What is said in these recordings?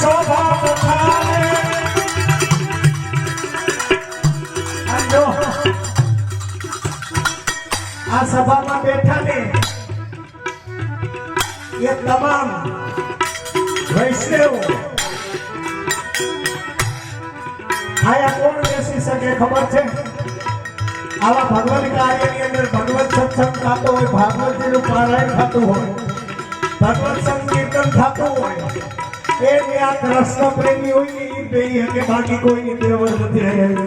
શોભા બતાવે જો આ સભામાં બેઠા ને એ તમામ વૈષ્ણવ આયા કોણ બેસી શકે ખબર છે? આવા ભગવત કાર્યની અંદર ભગવત સત્સંગ થતો હોય, ભાગવતજીનું પારાયણ થતું હોય, ભગવત સંકીર્તન થતું હોય, એ આ કૃષ્ણ પ્રેમી હોય ને એ બે કે બાકી કોઈની દેવળ નથી આવ્યા.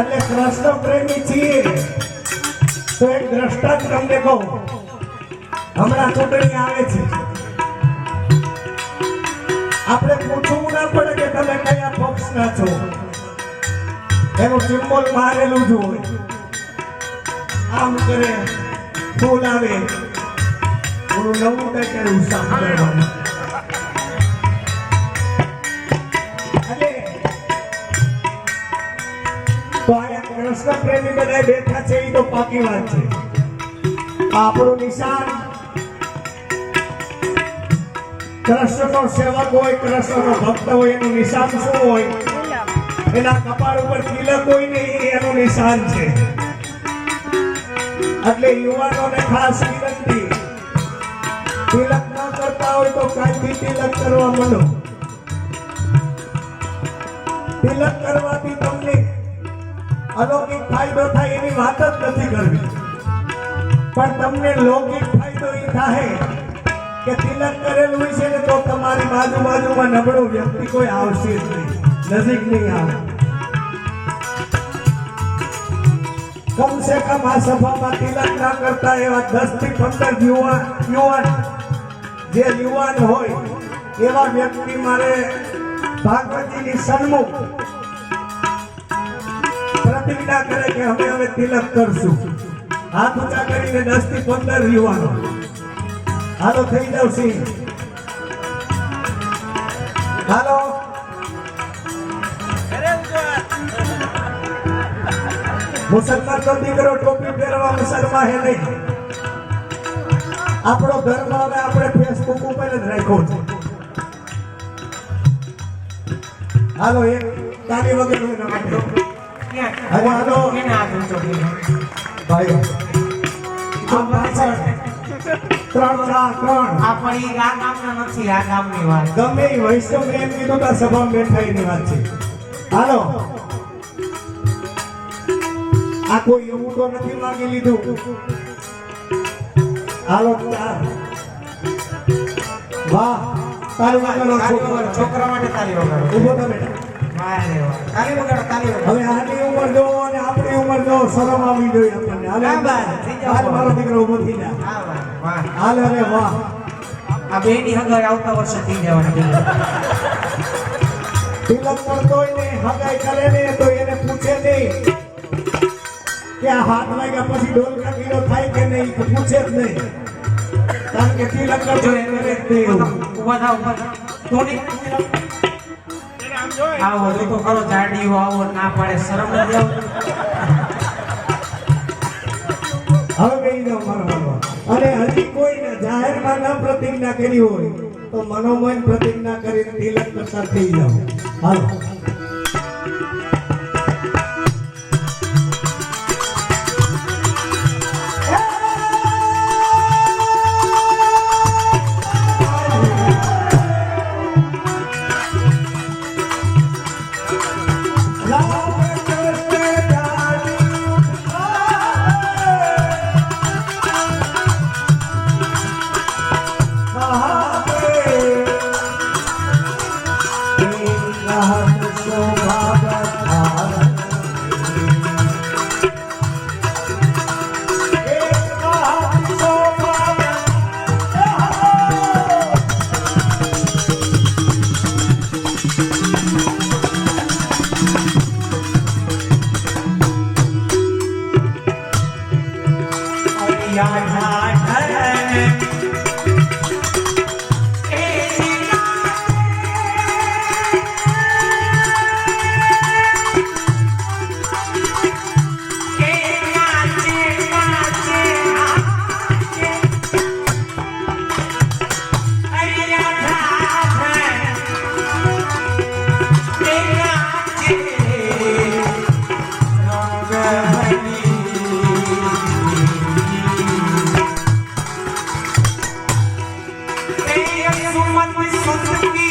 એટલે કૃષ્ણ પ્રેમી છીએ તો એક દ્રષ્ટાંત તમને કહું. હમણાં ચૂંટણી આવે છે, આપણે પૂછવું ના પડે કે તમે કયા પક્ષના છો, એનું સિમ્બોલ મારેલું જ હોય. આમ કરે ફૂલ આવે થોડું નવું કઈ કર્યું સામ કરવાનું. તો અહીંયા કૃષ્ણ પ્રેમી બધા બેઠા છે એ તો પાકી વાત છે. આપણું નિશાન કૃષ્ણનો સેવક હોય, કૃષ્ણનો ભક્ત હોય, એનું નિશાન શું હોય? એના કપાળ ઉપર તિલક હોય ને એનું નિશાન છે. એટલે યુવાનોને ખાસ વિનંતી, તિલક ન કરતા હોય તો કાંઈથી તિલક કરવા માંડો. તિલક કરવાથી તમને અલૌકિક ફાયદો થાય એની વાત જ નથી કરવી, પણ તમને લૌકિક ફાયદો એ થાય કે તિલક કરેલું હોય છે ને તો તમારી બાજુમાં નબળો વ્યક્તિ કોઈ આવશે જ નહીં, નજીક નહીં આવે. કમ સે કમ આ સભામાં તિલક ના કરતા એવા 10 થી 15 યુવાન જે યુવાન હોય એવા વ્યક્તિ મારે ભાગવતજીની સન્મુખ પ્રતિજ્ઞા કરે કે હવે તિલક કરશું. હાથ ઊંચા કરીને 10 થી 15 યુવાનો હાલો થઈ જાવ સિંહ. હાલો મુસલમાન નો દીકરો ટોપી પહેરવામાં શરમાહે નહીં. આપણો ધર્મ હવે આપણે ફેસબુક ઉપર જ રાખ્યો છે. હાલો એક તાળી વગર હવે હાલો ભાઈ ગમે એ વૈષ્ણવ એમ કીધું કે સભા બેઠા એની વાત છે. હાલો આ કોઈ એવું તો નથી માંગી લીધું. હાલો વાહ તાળી વગાડો છોકરા માટે તાળી વગાડો. ઉભો થા બેટા તાળી વગાડો તાળી વગાડો. હવે આની ઉંમર જો અને આપણી ઉંમર જો શરમ આવી જોઈએ આપણને. હાલ મારો દીકરો ઉભો થઈ જા. હાલ અરે વાહ આ બેની હગાઈ આવતા વર્ષે થઈ જવાના. તિલક કરતો હોય ને હગાઈ કરે ને તો એને પૂછે નહીં કે આ હાથ વાગ્યા પછી ડોલકા કિલો થાય કે નહીં, પૂછે જ નહીં. કારણ કે તિલક કરતો ઉભા થાવ થોડી આવો તો ખરો જાડીઓ આવો ના પાડે શરમ નથી આવતી. હવે કહી દો મારો અને હજી કોઈને જાહેરમાં ન પ્રતિજ્ઞા કરી હોય તો મનોમન પ્રતિજ્ઞા કરીને તિલક કરતા થઈ જાઓ. હાલો सुमत सुत की